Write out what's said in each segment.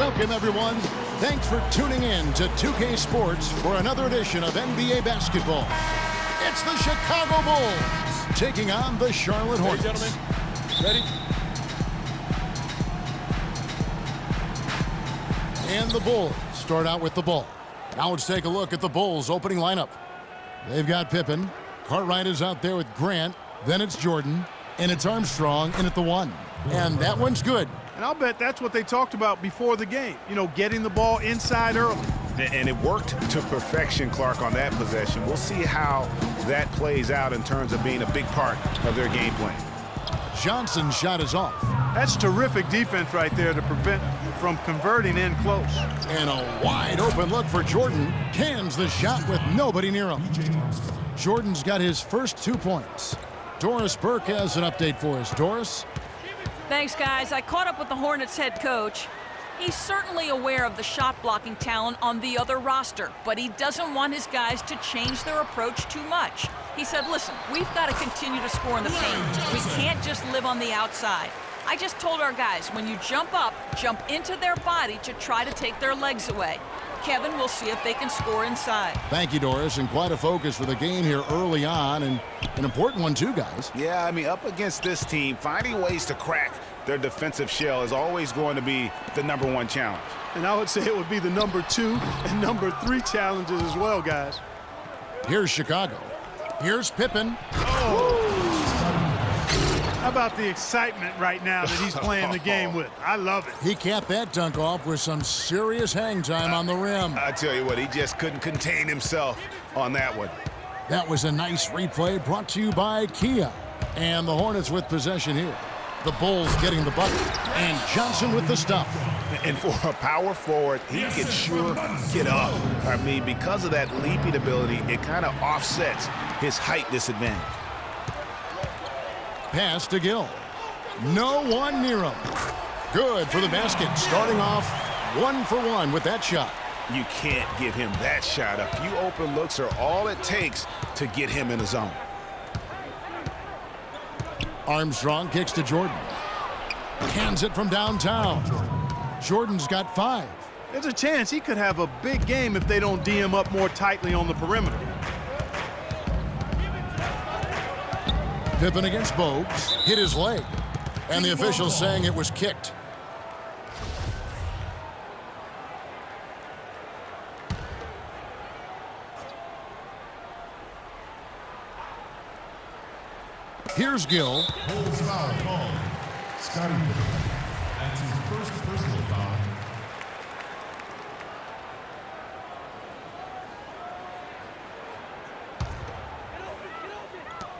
Welcome, everyone. Thanks for tuning in to 2K Sports for another edition of NBA basketball. It's the Chicago Bulls taking on the Charlotte Hornets. Ready, gentlemen? Ready? And the Bulls start out with the ball. Now let's take a look at the Bulls' opening lineup. They've got Pippen. Cartwright is out there with Grant. Then it's Jordan. And it's Armstrong in at the 1. And that one's good. And I'll bet that's what they talked about before the game. You know, getting the ball inside early. And it worked to perfection, Clark, on that possession. We'll see how that plays out in terms of being a big part of their game plan. Johnson's shot is off. That's terrific defense right there to prevent from converting in close. And a wide open look for Jordan. Cans the shot with nobody near him. Jordan's got his first 2 points. Doris Burke has an update for us. Doris? Thanks, guys. I caught up with the Hornets head coach. He's certainly aware of the shot-blocking talent on the other roster, but he doesn't want his guys to change their approach too much. He said, listen, we've got to continue to score in the paint. We can't just live on the outside. I just told our guys, when you jump up, jump into their body to try to take their legs away. Kevin will see if they can score inside. Thank you, Doris, and quite a focus for the game here early on, and an important one too, guys. Yeah, I mean, up against this team, finding ways to crack their defensive shell is always going to be the #1 challenge. And I would say it would be the #2 and #3 challenges as well, guys. Here's Chicago. Here's Pippen. How about the excitement right now that he's playing the game with? I love it. He capped that dunk off with some serious hang time on the rim. I tell you what, he just couldn't contain himself on that one. That was a nice replay brought to you by Kia. And the Hornets with possession here. The Bulls getting the bucket. And Johnson with the stuff. And for a power forward, he can sure get up. I mean, because of that leaping ability, it kind of offsets his height disadvantage. Pass to Gill. No one near him. Good for the basket. Starting off 1 for 1 with that shot. You can't give him that shot. A few open looks are all it takes to get him in the zone. Armstrong kicks to Jordan. Cans it from downtown. Jordan's got 5. There's a chance he could have a big game if they don't D him up more tightly on the perimeter. Pippen against Bogues. Hit his leg. And the officials saying it was kicked. Here's Gill. Bulls foul called. Scotty Pippen. That's his first personal foul.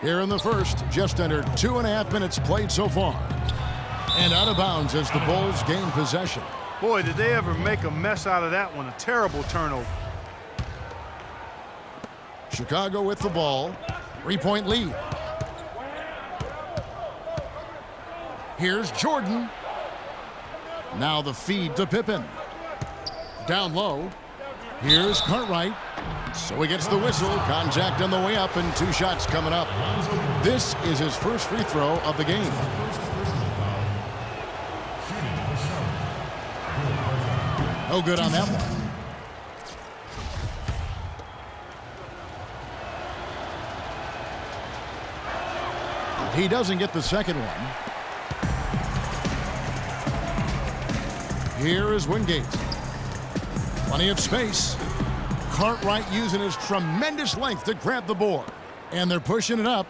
Here in the first, just under 2.5 minutes played so far. And out of bounds as the Bulls gain possession. Boy, did they ever make a mess out of that one. A terrible turnover. Chicago with the ball. 3-point lead. Here's Jordan. Now the feed to Pippen. Down low. Here's Cartwright. So he gets the whistle. Contact on the way up and 2 shots coming up. This is his first free throw of the game. No good on that one. He doesn't get the second one. Here is Wingate. Plenty of space. Cartwright using his tremendous length to grab the board. And they're pushing it up.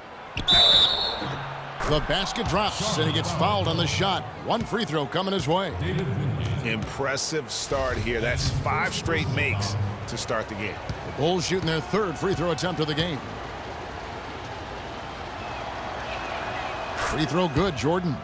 The basket drops, and he gets fouled on the shot. 1 free throw coming his way. Impressive start here. That's 5 straight makes to start the game. The Bulls shooting their 3rd free throw attempt of the game. Free throw good, Jordan.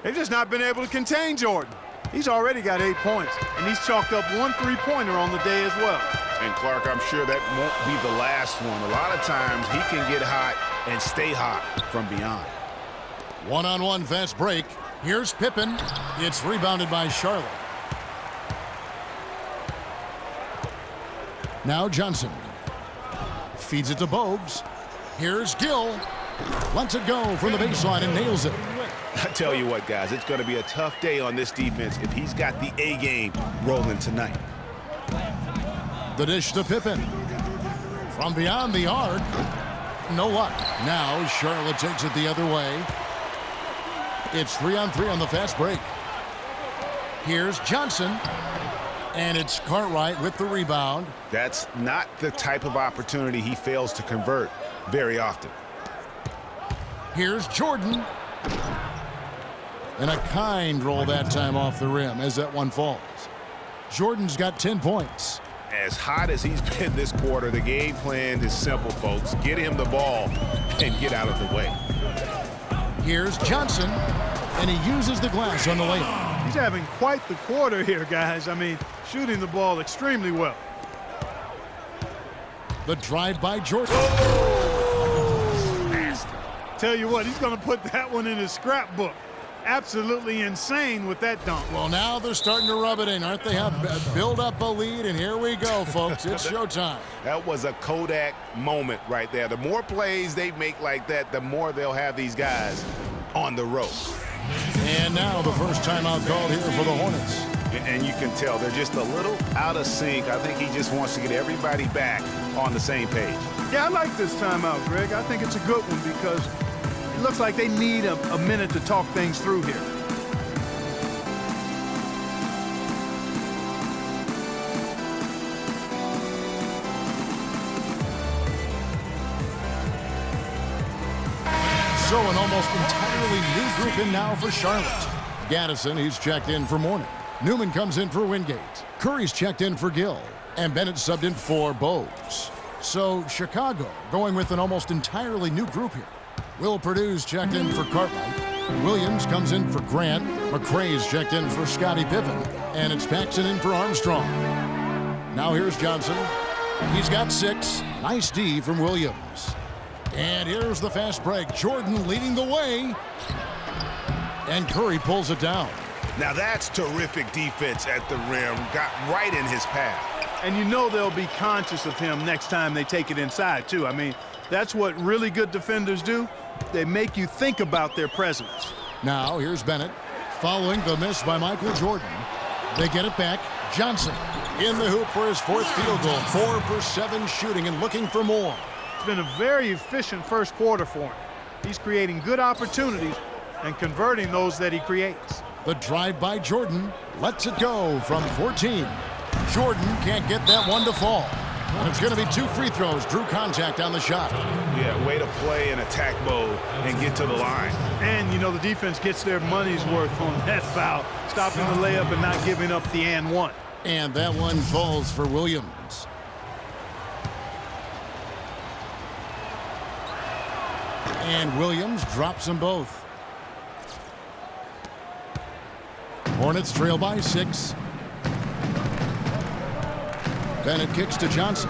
They've just not been able to contain Jordan. He's already got 8 points, and he's chalked up 1 3-pointer on the day as well. And Clark, I'm sure that won't be the last one. A lot of times he can get hot and stay hot from beyond. 1-on-1 fast break. Here's Pippen. It's rebounded by Charlotte. Now Johnson. Feeds it to Bogues. Here's Gill. Lets it go from the baseline and nails it. I tell you what, guys, it's going to be a tough day on this defense if he's got the A game rolling tonight. The dish to Pippen. From beyond the arc. No luck. Now Charlotte takes it the other way. It's 3-on-3 on the fast break. Here's Johnson. And it's Cartwright with the rebound. That's not the type of opportunity he fails to convert very often. Here's Jordan. And a kind roll that time off the rim as that one falls. Jordan's got 10 points. As hot as he's been this quarter, the game plan is simple, folks. Get him the ball and get out of the way. Here's Johnson, and he uses the glass on the layup. He's having quite the quarter here, guys. I mean, shooting the ball extremely well. The drive by Jordan. Tell you what, he's going to put that one in his scrapbook. Absolutely insane with that dunk. Well, now they're starting to rub it in, aren't they? Build up a lead, and here we go, folks. It's showtime. That was a Kodak moment right there. The more plays they make like that, the more they'll have these guys on the ropes. And now the first timeout called here for the Hornets. And you can tell they're just a little out of sync. I think he just wants to get everybody back on the same page. Yeah, I like this timeout, Greg. I think it's a good one because it looks like they need a minute to talk things through here. So an almost entirely new group in now for Charlotte. Gaddison, he's checked in for Mourning. Newman comes in for Wingate. Curry's checked in for Gill. And Bennett subbed in for Bowes. So Chicago going with an almost entirely new group here. Will Purdue's checked in for Cartwright. Williams comes in for Grant. McRae's checked in for Scottie Pippen. And it's Paxson in for Armstrong. Now here's Johnson. He's got 6. Nice D from Williams. And here's the fast break. Jordan leading the way. And Curry pulls it down. Now that's terrific defense at the rim. Got right in his path. And you know they'll be conscious of him next time they take it inside, too. I mean, that's what really good defenders do. They make you think about their presence. Now here's Bennett. Following the miss by Michael Jordan. They get it back. Johnson in the hoop for his 4th field goal. 4 for 7 shooting and looking for more. It's been a very efficient first quarter for him. He's creating good opportunities and converting those that he creates. The drive by Jordan lets it go from 14. Jordan can't get that one to fall. And it's going to be 2 free throws. Drew contact on the shot. Yeah, way to play in attack mode and get to the line. And, you know, the defense gets their money's worth on that foul, stopping the layup and not giving up the and one. And that one falls for Williams. And Williams drops them both. Hornets trail by 6. Bennett kicks to Johnson.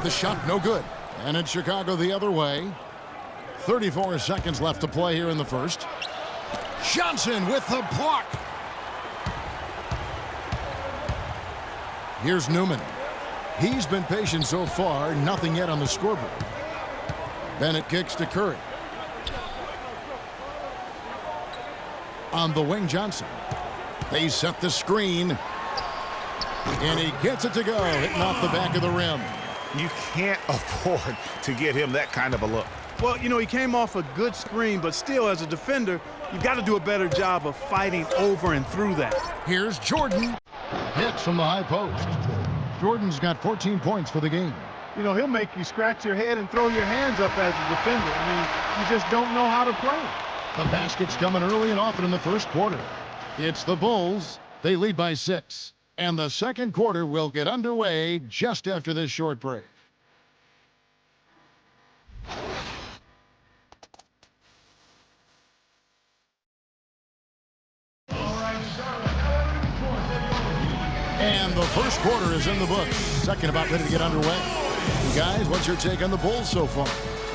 The shot no good. And it's Chicago the other way. 34 seconds left to play here in the first. Johnson with the block. Here's Newman. He's been patient so far, nothing yet on the scoreboard. Bennett kicks to Curry. On the wing, Johnson. They set the screen. And he gets it to go, hitting off the back of the rim. You can't afford to give him that kind of a look. Well, you know, he came off a good screen, but still, as a defender, you've got to do a better job of fighting over and through that. Here's Jordan. Hits from the high post. Jordan's got 14 points for the game. You know, he'll make you scratch your head and throw your hands up as a defender. I mean, you just don't know how to play. The basket's coming early and often in the first quarter. It's the Bulls. They lead by 6. And the second quarter will get underway just after this short break. And the first quarter is in the books. Second about ready to get underway. You guys, what's your take on the Bulls so far?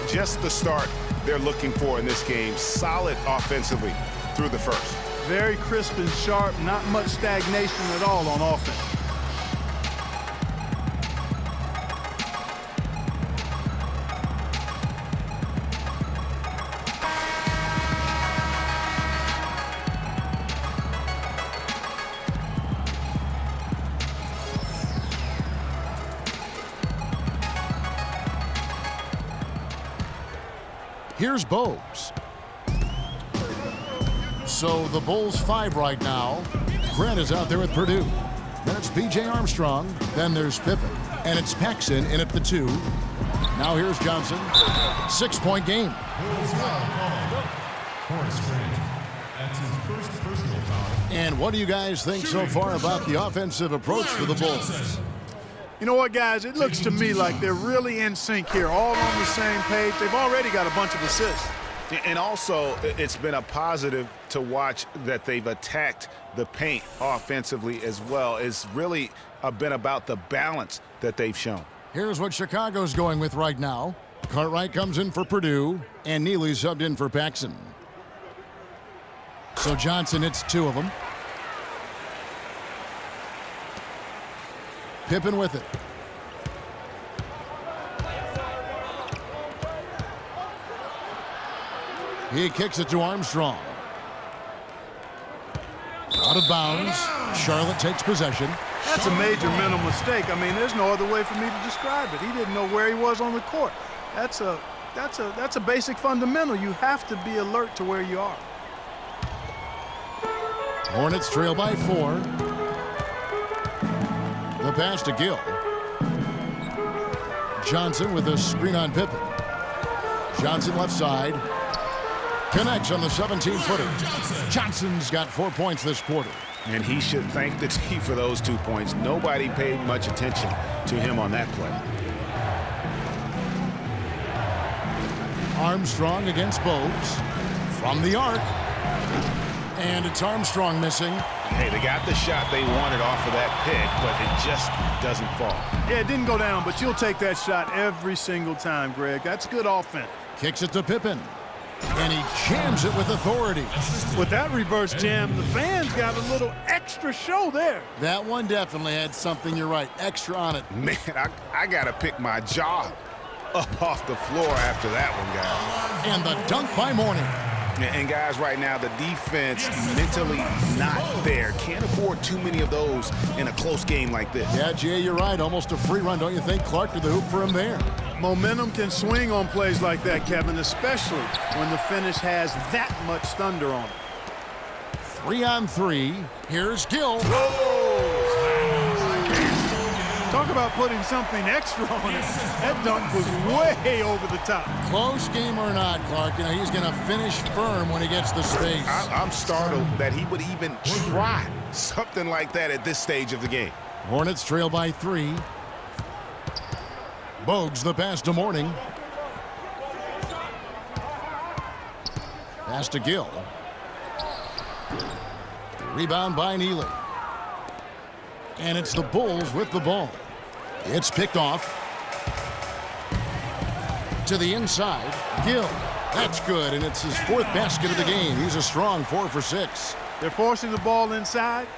Just the start they're looking for in this game. Solid offensively through the first. Very crisp and sharp, not much stagnation at all on offense. Here's Bogues. So the Bulls 5 right now. Grant is out there with Purdue. Then it's B.J. Armstrong. Then there's Pippen. And it's Paxson in at the 2. Now here's Johnson. 6-point game. Bulls foul called. Horace Grant. That's his first personal foul. And what do you guys think so far about the offensive approach for the Bulls? You know what, guys? It looks to me like they're really in sync here, all on the same page. They've already got a bunch of assists. And also, it's been a positive to watch that they've attacked the paint offensively as well. It's really been about the balance that they've shown. Here's what Chicago's going with right now. Cartwright comes in for Purdue, and Neely subbed in for Paxson. So Johnson hits 2 of them. Pippen with it. He kicks it to Armstrong. Out of bounds. Charlotte takes possession. That's a major mental mistake. I mean, there's no other way for me to describe it. He didn't know where he was on the court. That's a basic fundamental. You have to be alert to where you are. Hornets trail by 4. The pass to Gill. Johnson with a screen on Pippen. Johnson left side. Connects on the 17-footer. Johnson's got 4 points this quarter. And he should thank the team for those 2 points. Nobody paid much attention to him on that play. Armstrong against Bogues. From the arc. And it's Armstrong missing. Hey, they got the shot they wanted off of that pick, but it just doesn't fall. Yeah, it didn't go down, but you'll take that shot every single time, Greg. That's good offense. Kicks it to Pippen. And he jams it with authority. With that reverse jam, the fans got a little extra show there. That one definitely had something, you're right, extra on it. Man, I got to pick my jaw up off the floor after that one, guys. And the dunk by Mourning. And guys, right now, the defense mentally not there. Can't afford too many of those in a close game like this. Yeah, Jay, you're right. Almost a free run, don't you think? Clark to the hoop for him there. Momentum can swing on plays like that, Kevin, especially when the finish has that much thunder on it. 3 on 3. Here's Gill. Talk about putting something extra on it. That dunk was way over the top. Close game or not, Clark, you know, he's going to finish firm when he gets the space. I'm startled that he would even try something like that at this stage of the game. Hornets trail by 3. Bogues the pass to Mourning. Pass to Gill. Rebound by Neely. And it's the Bulls with the ball. It's picked off. To the inside. Gill. That's good, and it's his 4th basket of the game. He's a strong 4 for 6. They're forcing the ball inside,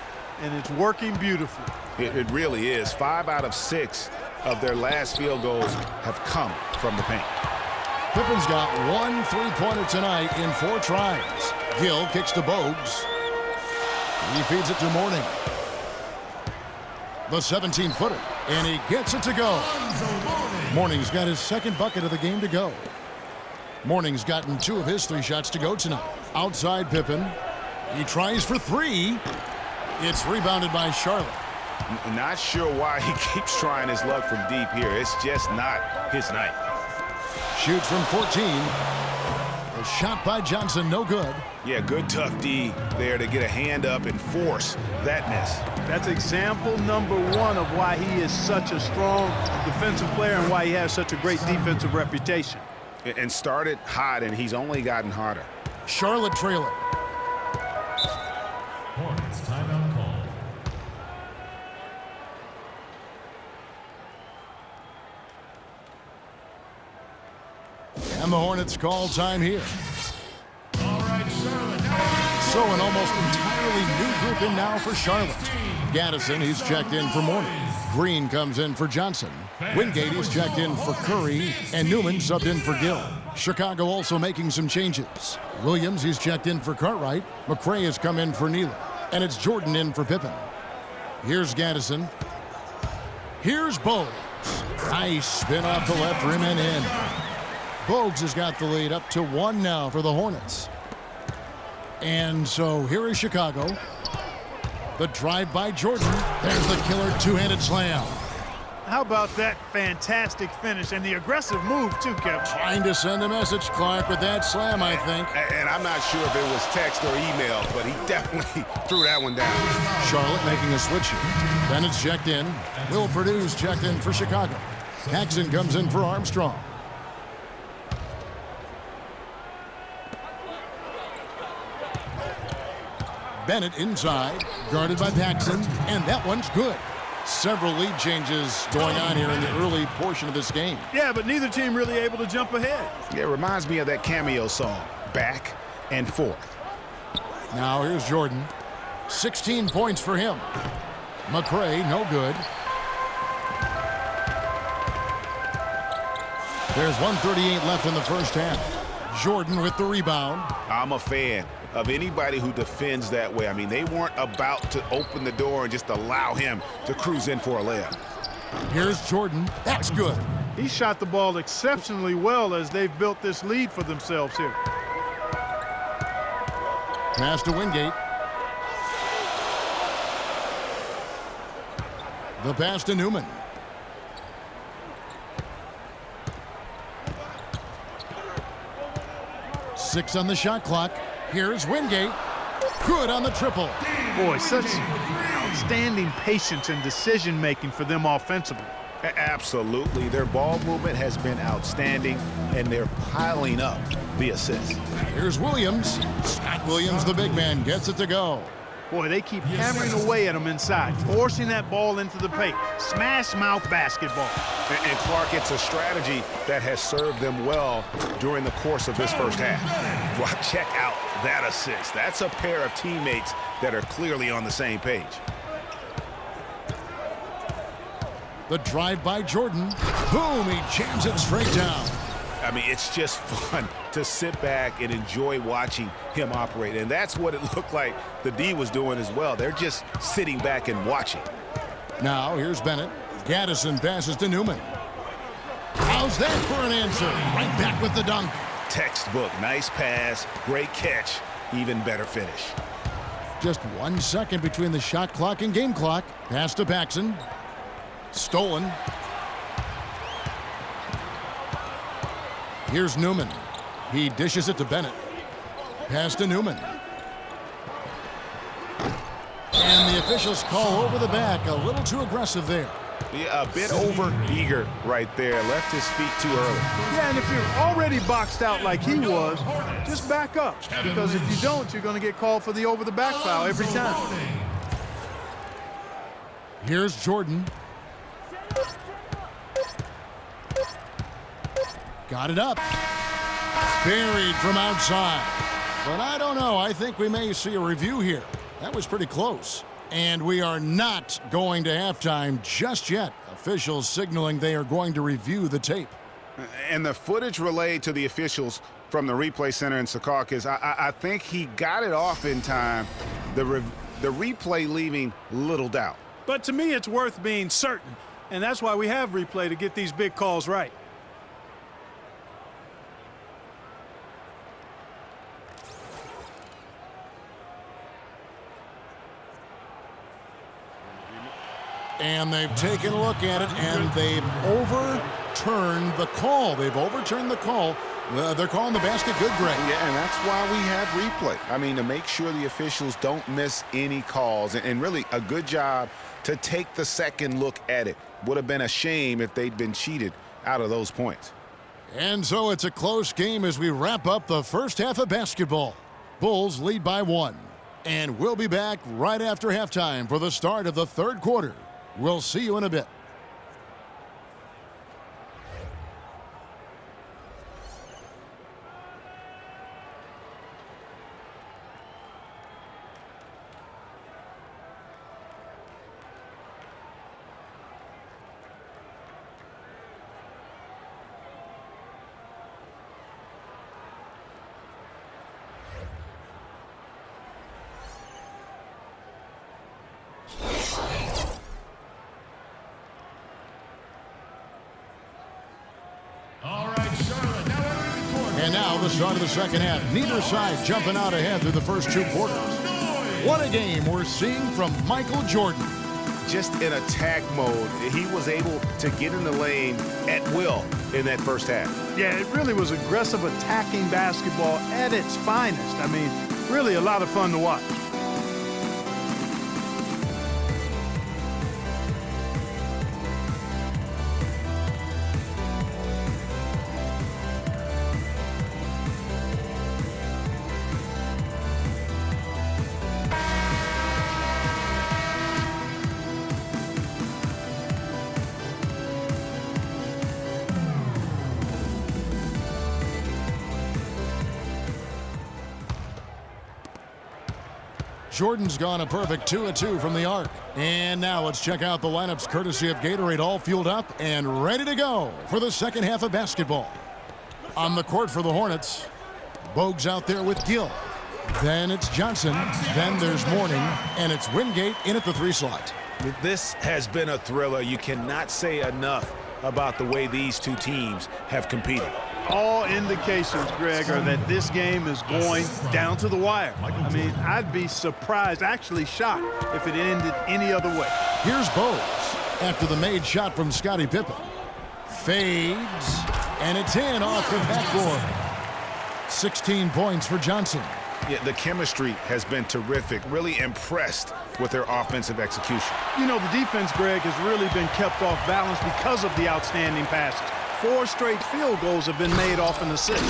and it's working beautifully. It really is. 5 out of 6 of their last field goals have come from the paint. Pippen's got 1 3-pointer tonight in 4 tries. Gill kicks to Bogues. He feeds it to Mourning. The 17-footer, and he gets it to go. Mourning's got his 2nd bucket of the game to go. Mourning's gotten 2 of his 3 shots to go tonight. Outside Pippen. He tries for 3. It's rebounded by Charlotte. Not sure why he keeps trying his luck from deep here. It's just not his night. Shoots from 14. A shot by Johnson, no good. Yeah, good tough D there to get a hand up and force that miss. That's example number 1 of why he is such a strong defensive player and why he has such a great defensive reputation. And started hot, and he's only gotten hotter. Charlotte trailing. Hornets timeout call. And the Hornets call time here. All right, Charlotte. So an almost entirely new group in now for Charlotte. Gaddison, he's checked in for Mourning. Green comes in for Johnson. Wingate, he's checked in for Curry. And Newman subbed in for Gill. Chicago also making some changes. Williams, he's checked in for Cartwright. McRae has come in for Neely. And it's Jordan in for Pippen. Here's Gaddison. Here's Bogues. Nice spin off the left rim and in. Bogues has got the lead up to 1 now for the Hornets. And so here is Chicago. The drive by Jordan. There's the killer two-handed slam. How about that fantastic finish and the aggressive move, too, Kevin? Trying to send a message, Clark, with that slam, I think. And I'm not sure if it was text or email, but he definitely threw that one down. Charlotte making a switch here. Bennett's checked in. Will Purdue's checked in for Chicago. Paxson comes in for Armstrong. Bennett inside, guarded by Paxson, and that one's good. Several lead changes going on here in the early portion of this game. Yeah, but neither team really able to jump ahead. Yeah, it reminds me of that Cameo song, Back and Forth. Now here's Jordan. 16 points for him. McRae, no good. There's 1:38 left in the first half. Jordan with the rebound. I'm a fan of anybody who defends that way. I mean, they weren't about to open the door and just allow him to cruise in for a layup. Here's Jordan. That's good. He shot the ball exceptionally well as they've built this lead for themselves here. Pass to Wingate. The pass to Newman. Six on the shot clock. Here's Wingate. Good on the triple. Boy, such outstanding patience and decision-making for them offensively. Absolutely. Their ball movement has been outstanding, and they're piling up the assists. Here's Williams. Scott Williams, the big man, gets it to go. Boy, they keep hammering away at them inside, forcing that ball into the paint. Smash mouth basketball. And Clark, it's a strategy that has served them well during the course of this first half. Well, check out that assist. That's a pair of teammates that are clearly on the same page. The drive by Jordan. Boom, he jams it straight down. I mean, it's just fun to sit back and enjoy watching him operate. And that's what it looked like the D was doing as well. They're just sitting back and watching. Now, here's Bennett. Gaddison passes to Newman. How's that for an answer? Right back with the dunk. Textbook. Nice pass. Great catch. Even better finish. Just 1 second between the shot clock and game clock. Pass to Paxson. Stolen. Here's Newman. He dishes it to Bennett. Pass to Newman. And the officials call over the back. A little too aggressive there. Yeah, a bit over eager right there. Left his feet too early. Yeah, and if you're already boxed out like he was, just back up. Because if you don't, you're going to get called for the over-the-back foul every time. Here's Jordan. Got it up. Buried from outside. But I don't know. I think we may see a review here. That was pretty close. And we are not going to halftime just yet. Officials signaling they are going to review the tape. And the footage relayed to the officials from the replay center in Secaucus, I think he got it off in time. The replay leaving little doubt. But to me, it's worth being certain. And that's why we have replay to get these big calls right. And they've taken a look at it, and they've overturned the call. They've overturned the call. They're calling the basket good, Greg. Yeah, and that's why we have replay. I mean, to make sure the officials don't miss any calls. And really, a good job to take the second look at it. Would have been a shame if they'd been cheated out of those points. And so it's a close game as we wrap up the first half of basketball. Bulls lead by 1. And we'll be back right after halftime for the start of the third quarter. We'll see you in a bit. And now the start of the second half. Neither side jumping out ahead through the first 2 quarters. What a game we're seeing from Michael Jordan. Just in attack mode, he was able to get in the lane at will in that first half. Yeah, it really was aggressive attacking basketball at its finest. I mean, really a lot of fun to watch. Jordan's gone a perfect 2 of 2 from the arc. And now let's check out the lineups courtesy of Gatorade, all fueled up and ready to go for the second half of basketball. On the court for the Hornets, Bogue's out there with Gill. Then it's Johnson. Then there's Mourning. And it's Wingate in at the 3 slot. This has been a thriller. You cannot say enough about the way these two teams have competed. All indications, Greg, are that this game is going down to the wire. I mean, I'd be surprised, actually shocked, if it ended any other way. Here's Bose after the made shot from Scottie Pippen. Fades, and it's in off the backboard. 16 points for Johnson. Yeah, the chemistry has been terrific. Really impressed with their offensive execution. You know, the defense, Greg, has really been kept off balance because of the outstanding passes. 4 straight field goals have been made off an assist.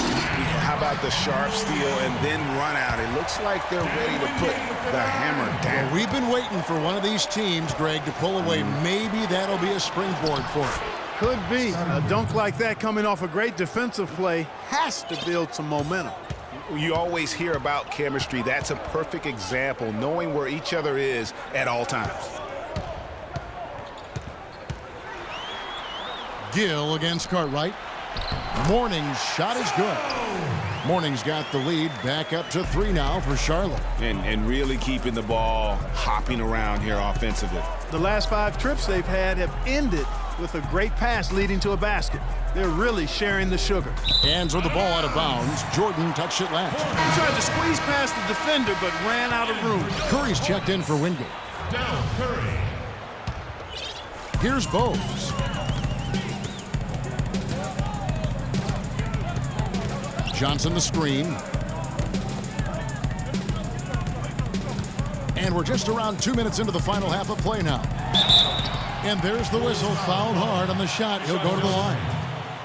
How about the sharp steal and then run out? It looks like they're ready to put the hammer down. Well, we've been waiting for one of these teams, Greg, to pull away. Maybe that'll be a springboard for it. Could be. A dunk like that coming off a great defensive play has to build some momentum. You always hear about chemistry. That's a perfect example, knowing where each other is at all times. Gill against Cartwright. Mourning's shot is good. Mourning's got the lead back up to 3 now for Charlotte. And really keeping the ball hopping around here offensively. The last 5 trips they've had have ended with a great pass leading to a basket. They're really sharing the sugar. Hands with the ball out of bounds. Jordan touched it last. He tried to squeeze past the defender but ran out of room. Curry's checked in for Wingate. Down Curry. Here's Bose. Johnson the screen. And we're just around 2 minutes into the final half of play now. And there's the whistle, fouled hard on the shot. He'll go to the line.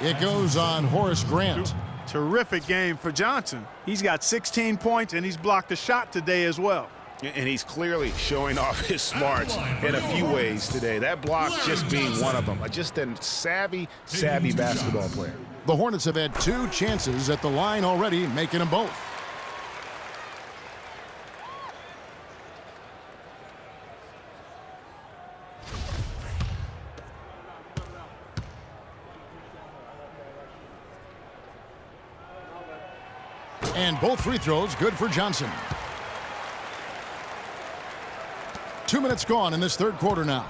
It goes on Horace Grant. Terrific game for Johnson. He's got 16 points and he's blocked a shot today as well. And he's clearly showing off his smarts in a few ways today. That block just being one of them. Just a savvy basketball player. The Hornets have had 2 chances at the line already, making them both. And both free throws good for Johnson. 2 minutes gone in this third quarter now.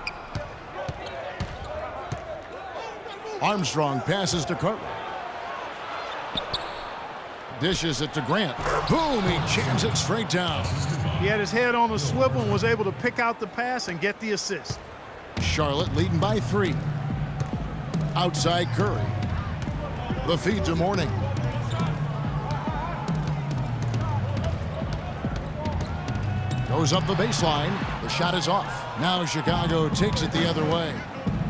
Armstrong passes to Cartwright. Dishes it to Grant. Boom, he jams it straight down. He had his head on a swivel and was able to pick out the pass and get the assist. Charlotte leading by 3. Outside Curry. The feed to Mourning. Goes up the baseline. The shot is off. Now Chicago takes it the other way.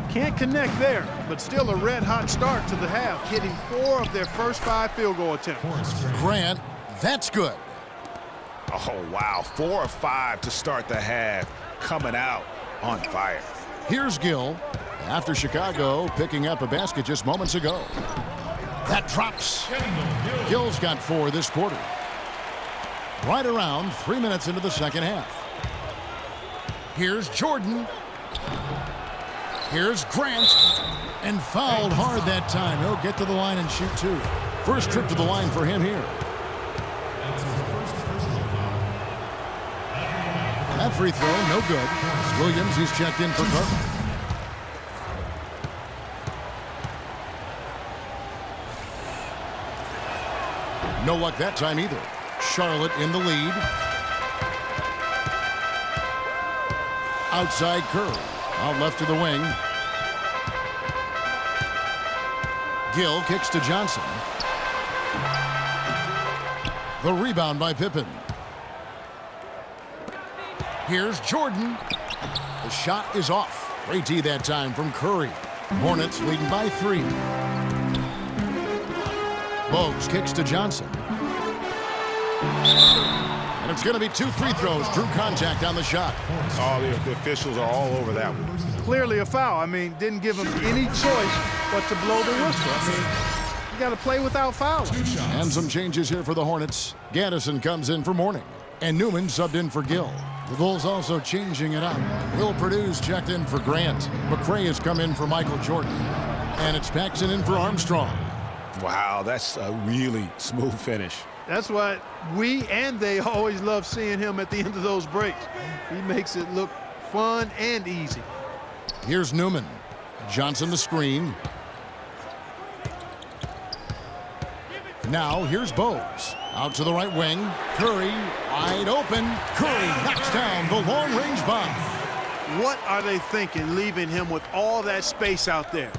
Can't connect there, but still a red-hot start to the half, hitting 4 of their first 5 field goal attempts. Grant, that's good. Oh, wow. 4 of 5 to start the half. Coming out on fire. Here's Gill after Chicago picking up a basket just moments ago. That drops. Gill's got 4 this quarter. Right around 3 minutes into the second half. Here's Jordan. Here's Grant. And fouled hard that time. He'll get to the line and shoot 2. First trip to the line for him here. That's his first personal foul. That free throw, no good. Williams, he's checked in for Cartwright. No luck that time either. Charlotte in the lead. Outside Curry. Out left to the wing. Gill kicks to Johnson. The rebound by Pippen. Here's Jordan. The shot is off. Great D that time from Curry. Hornets leading by 3. Bogues kicks to Johnson. And it's going to be 2 free throws. Drew contact on the shot. Oh, the officials are all over that one. Clearly a foul. I mean, didn't give him any choice but to blow the whistle. I mean, you got to play without fouling. And some changes here for the Hornets. Gaddison comes in for Mourning. And Newman subbed in for Gill. The Bulls also changing it up. Will Purdue's checked in for Grant. McRae has come in for Michael Jordan. And it's Paxson in for Armstrong. Wow, that's a really smooth finish. That's why we and they always love seeing him at the end of those breaks. He makes it look fun and easy. Here's Newman. Johnson the screen. Now here's Bogues. Out to the right wing. Curry wide open. Curry knocks down the long-range bomb. What are they thinking leaving him with all that space out there?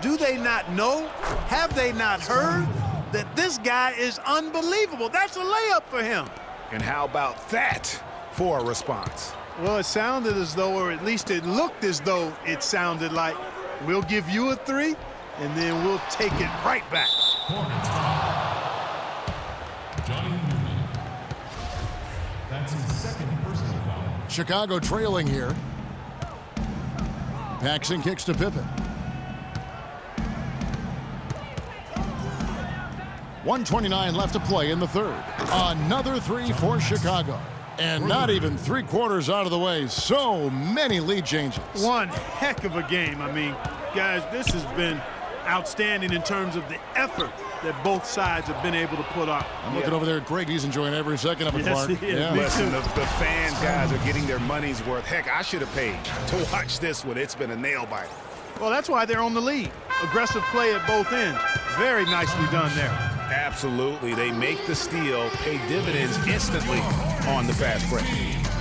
Do they not know? Have they not heard that this guy is unbelievable? That's a layup for him. And how about that for a response? Well, it sounded as though, or at least it looked as though it sounded like, we'll give you a 3, and then we'll take it right back. Hornets foul. Johnny Newman. That's his second personal foul. Chicago trailing here. Paxson kicks to Pippen. 1:29 left to play in the third. Another 3 for Chicago. And not even 3/4 out of the way. So many lead changes. One heck of a game. I mean, guys, this has been outstanding in terms of the effort that both sides have been able to put up. I'm looking over there at Greg. He's enjoying every second of it, Clark. Yeah. Listen, the fan guys are getting their money's worth. Heck, I should have paid to watch this one. It's been a nail-biter. Well, that's why they're on the lead. Aggressive play at both ends. Very nicely done there. Absolutely. They make the steal, pay dividends instantly on the fast break.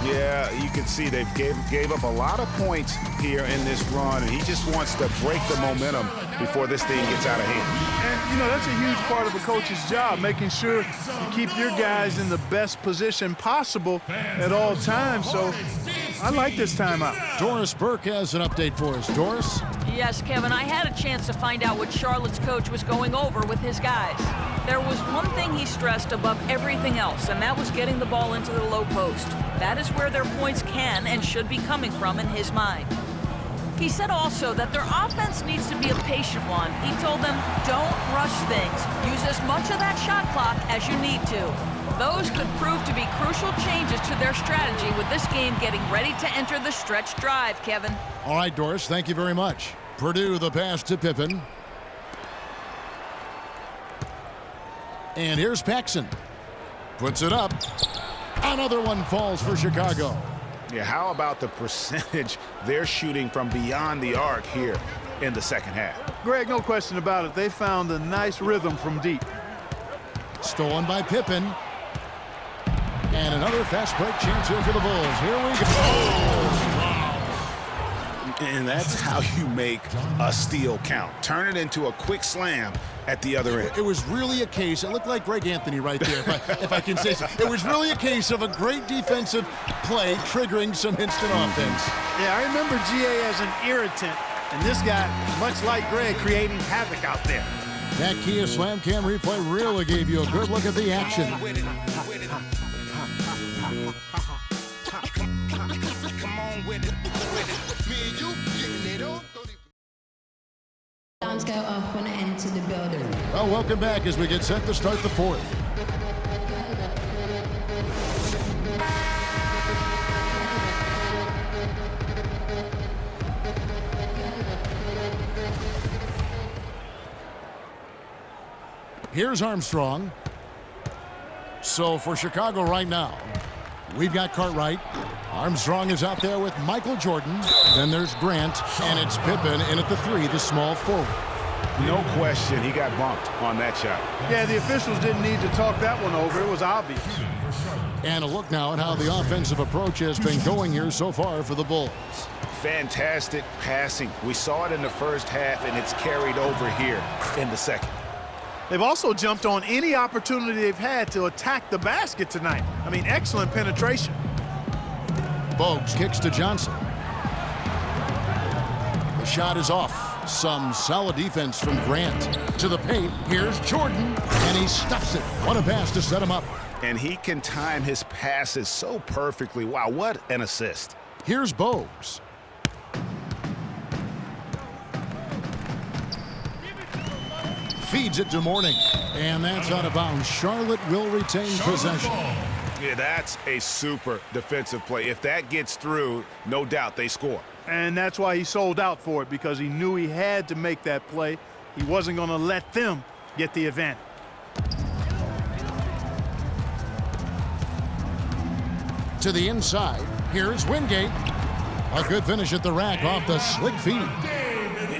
Yeah, you can see they've gave up a lot of points here in this run, and he just wants to break the momentum before this thing gets out of hand. And, you know, that's a huge part of a coach's job, making sure you keep your guys in the best position possible at all times. So I like this timeout. Doris Burke has an update for us. Doris? Yes, Kevin, I had a chance to find out what Charlotte's coach was going over with his guys. There was one thing he stressed above everything else, and that was getting the ball into the low post. That is where their points can and should be coming from in his mind. He said also that their offense needs to be a patient one. He told them, don't rush things. Use as much of that shot clock as you need to. Those could prove to be crucial changes to their strategy with this game getting ready to enter the stretch drive, Kevin. All right, Doris, thank you very much. Purdue the pass to Pippen. And here's Paxson. Puts it up. Another one falls for Chicago. Yeah, how about the percentage they're shooting from beyond the arc here in the second half? Greg, no question about it. They found a nice rhythm from deep. Stolen by Pippen. And another fast break chance here for the Bulls. Here we go. And that's how you make a steal count. Turn it into a quick slam at the other end. It was really a case, it looked like Greg Anthony right there, if I can say so. It was really a case of a great defensive play triggering some instant offense. Yeah, I remember GA as an irritant, and this guy, much like Greg, creating havoc out there. That Kia Slam Cam replay really gave you a good look at the action. Alarms go off when I enter the building. Well, welcome back as we get set to start the fourth. Here's Armstrong. So for Chicago right now, we've got Cartwright. Armstrong is out there with Michael Jordan. Then there's Grant, and it's Pippen in at the 3, the small forward. No question, he got bumped on that shot. Yeah, the officials didn't need to talk that one over. It was obvious. And a look now at how the offensive approach has been going here so far for the Bulls. Fantastic passing. We saw it in the first half, and it's carried over here in the second. They've also jumped on any opportunity they've had to attack the basket tonight. I mean, excellent penetration. Bogues kicks to Johnson. The shot is off. Some solid defense from Grant. To the paint, here's Jordan, and he stuffs it. What a pass to set him up. And he can time his passes so perfectly. Wow, what an assist. Here's Bogues. Feeds it to Mourning, and that's out of bounds. Charlotte will retain possession. Yeah, that's a super defensive play. If that gets through, no doubt they score. And that's why he sold out for it, because he knew he had to make that play. He wasn't going to let them get the advantage. To the inside, here's Wingate. A good finish at the rack off the slick feed.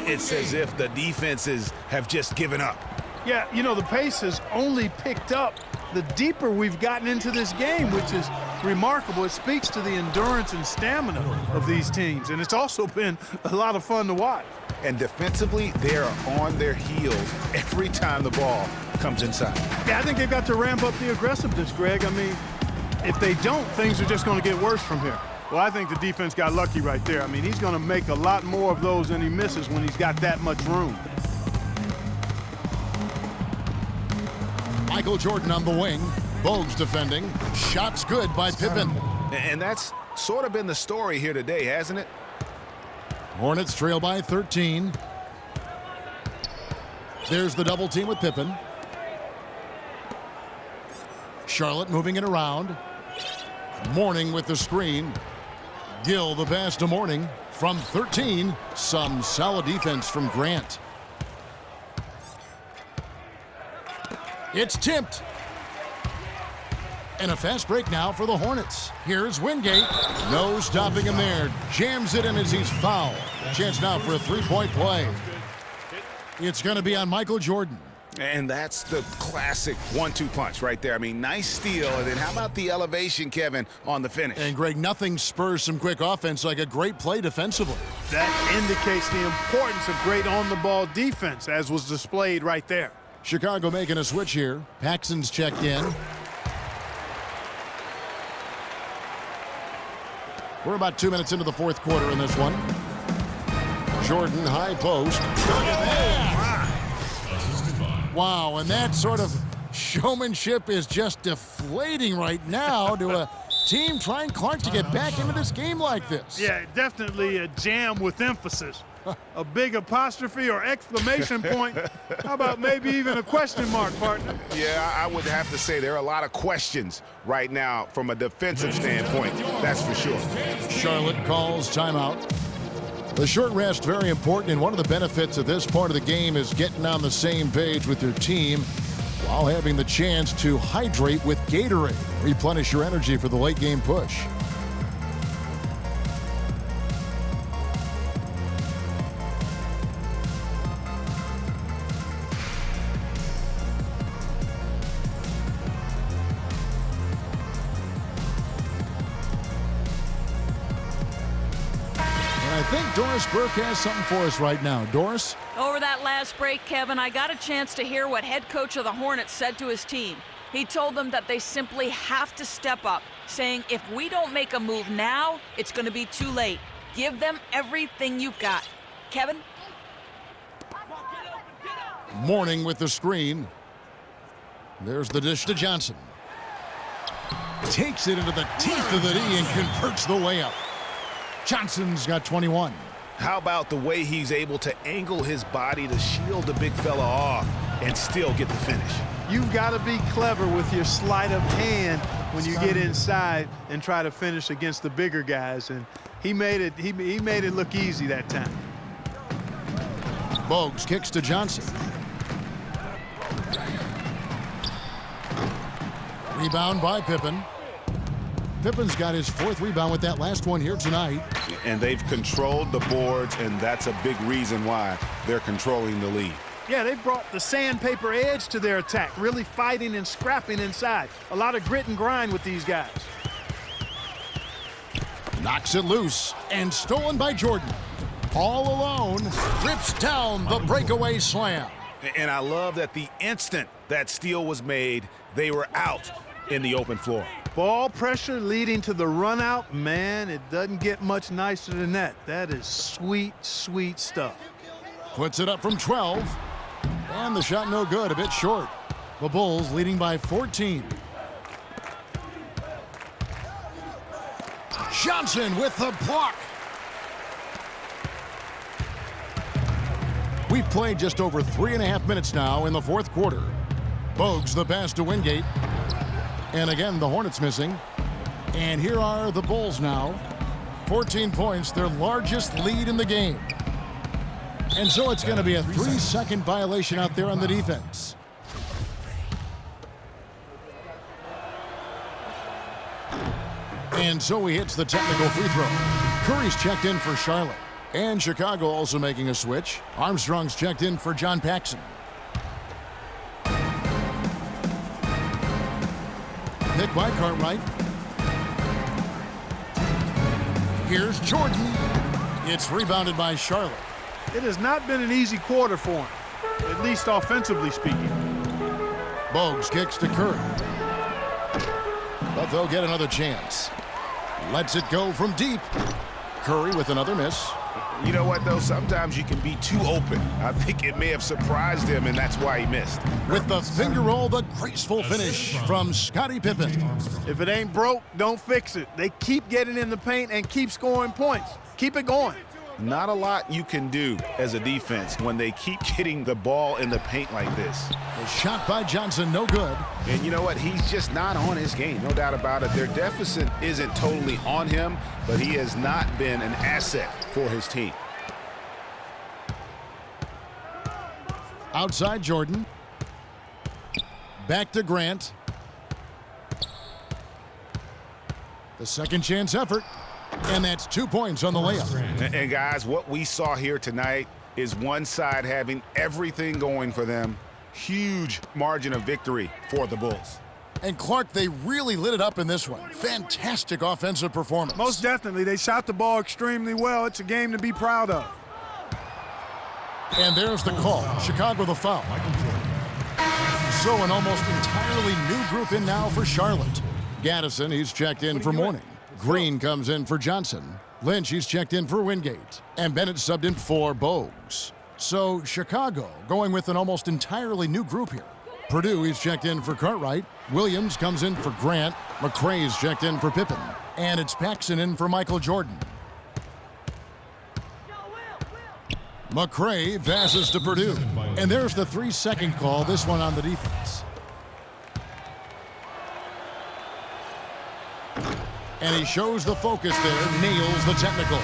It's as if the defenses have just given up. Yeah, you know, the pace has only picked up the deeper we've gotten into this game, which is remarkable. It speaks to the endurance and stamina of these teams, and it's also been a lot of fun to watch. And defensively, they are on their heels every time the ball comes inside. Yeah, I think they've got to ramp up the aggressiveness, Greg. I mean, if they don't, things are just going to get worse from here. Well, I think the defense got lucky right there. I mean, he's going to make a lot more of those than he misses when he's got that much room. Michael Jordan on the wing. Bogues defending. Shots good by Pippen. And that's sort of been the story here today, hasn't it? Hornets trail by 13. There's the double team with Pippen. Charlotte moving it around. Mourning with the screen. Gill the pass to Mourning. From 13, some solid defense from Grant. It's tipped. And a fast break now for the Hornets. Here's Wingate. No stopping him there. Jams it in as he's fouled. Chance now for a three-point play. It's going to be on Michael Jordan. And that's the classic 1-2 punch right there. I mean, nice steal. And then how about the elevation, Kevin, on the finish? And, Greg, nothing spurs some quick offense like a great play defensively. That indicates the importance of great on-the-ball defense, as was displayed right there. Chicago making a switch here. Paxson's checked in. We're about 2 minutes into the fourth quarter in this one. Jordan, high post. Wow, and that sort of showmanship is just deflating right now to a team trying Clark to get back into this game like this. Yeah, definitely a jam with emphasis. A big apostrophe or exclamation point. How about maybe even a question mark, partner? Yeah, I would have to say there are a lot of questions right now from a defensive standpoint. That's for sure. Charlotte calls timeout. The short rest, very important, and one of the benefits of this part of the game is getting on the same page with your team while having the chance to hydrate with Gatorade. Replenish your energy for the late game push. I think Doris Burke has something for us right now. Doris? Over that last break, Kevin, I got a chance to hear what head coach of the Hornets said to his team. He told them that they simply have to step up, saying if we don't make a move now, it's going to be too late. Give them everything you've got. Kevin? Mourning with the screen. There's the dish to Johnson. Takes it into the teeth of the knee and converts the layup. Johnson's got 21. How about the way he's able to angle his body to shield the big fella off and still get the finish? You've got to be clever with your sleight of hand when you get inside and try to finish against the bigger guys, and he made it look easy that time. Bogues kicks to Johnson. Rebound by Pippen. Pippen's got his fourth rebound with that last one here tonight. And they've controlled the boards, and that's a big reason why they're controlling the lead. Yeah, they brought the sandpaper edge to their attack, really fighting and scrapping inside. A lot of grit and grind with these guys. Knocks it loose and stolen by Jordan. All alone, rips down the breakaway slam. And I love that the instant that steal was made, they were out in the open floor. Ball pressure leading to the run out. Man, it doesn't get much nicer than that. That is sweet, sweet stuff. Puts it up from 12. And the shot no good, a bit short. The Bulls leading by 14. Johnson with the block. We've played just over 3.5 minutes now in the fourth quarter. Bogues the pass to Wingate. And again, the Hornets missing. And here are the Bulls now. 14 points, their largest lead in the game. And so it's going to be a 3-second violation out there on the defense. And so he hits the technical free throw. Curry's checked in for Charlotte. And Chicago also making a switch. Armstrong's checked in for John Paxson. Pick by Cartwright. Here's Jordan. It's rebounded by Charlotte. It has not been an easy quarter for him, at least offensively speaking. Bogues kicks to Curry. But they'll get another chance. Lets it go from deep. Curry with another miss. You know what, though? Sometimes you can be too open. I think it may have surprised him, and that's why he missed. With the finger roll, the graceful finish from Scottie Pippen. If it ain't broke, don't fix it. They keep getting in the paint and keep scoring points. Keep it going. Not a lot you can do as a defense when they keep getting the ball in the paint like this. The shot by Johnson, no good. And you know what? He's just not on his game, no doubt about it. Their deficit isn't totally on him, but he has not been an asset for his team. Outside Jordan. Back to Grant. The second chance effort. And that's 2 points on the layup. And guys, what we saw here tonight is one side having everything going for them. Huge margin of victory for the Bulls. And Clark, they really lit it up in this one. Fantastic offensive performance. Most definitely. They shot the ball extremely well. It's a game to be proud of. And there's the call. Chicago the foul. So an almost entirely new group in now for Charlotte. Gaddison, he's checked in for Mourning. Green comes in for Johnson. Lynch, he's checked in for Wingate. And Bennett subbed in for Bogues. So Chicago going with an almost entirely new group here. Purdue, he's checked in for Cartwright. Williams comes in for Grant. McRae's checked in for Pippen. And it's Paxson in for Michael Jordan. McRae passes to Purdue. And there's the 3-second call, this one on the defense. And he shows the focus there, nails the technical.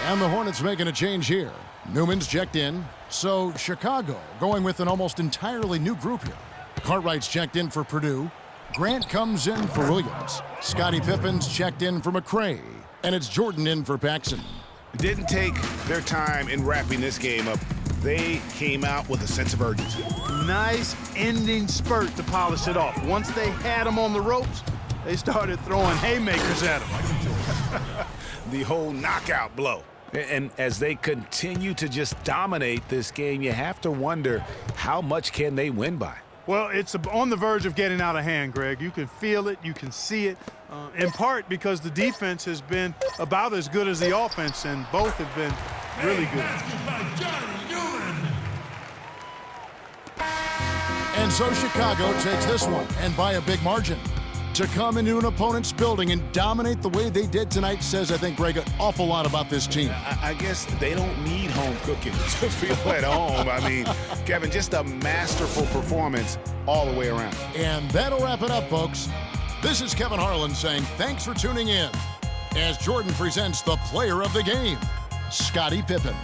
And the Hornets making a change here. Newman's checked in. So Chicago going with an almost entirely new group here. Cartwright's checked in for Purdue. Grant comes in for Williams. Scottie Pippen's checked in for McRae. And it's Jordan in for Paxson. Didn't take their time in wrapping this game up. They came out with a sense of urgency. Nice ending spurt to polish it off. Once they had him on the ropes, they started throwing haymakers at him. The whole knockout blow. And as they continue to just dominate this game, you have to wonder, how much can they win by? Well, it's on the verge of getting out of hand, Greg. You can feel it. You can see it, in part because the defense has been about as good as the offense, and both have been really good. And so Chicago takes this one, and by a big margin. To come into an opponent's building and dominate the way they did tonight says, I think, Greg, an awful lot about this team. I guess they don't need home cooking to feel at home. I mean, Kevin, just a masterful performance all the way around. And that'll wrap it up, folks. This is Kevin Harlan saying thanks for tuning in as Jordan presents the player of the game, Scottie Pippen.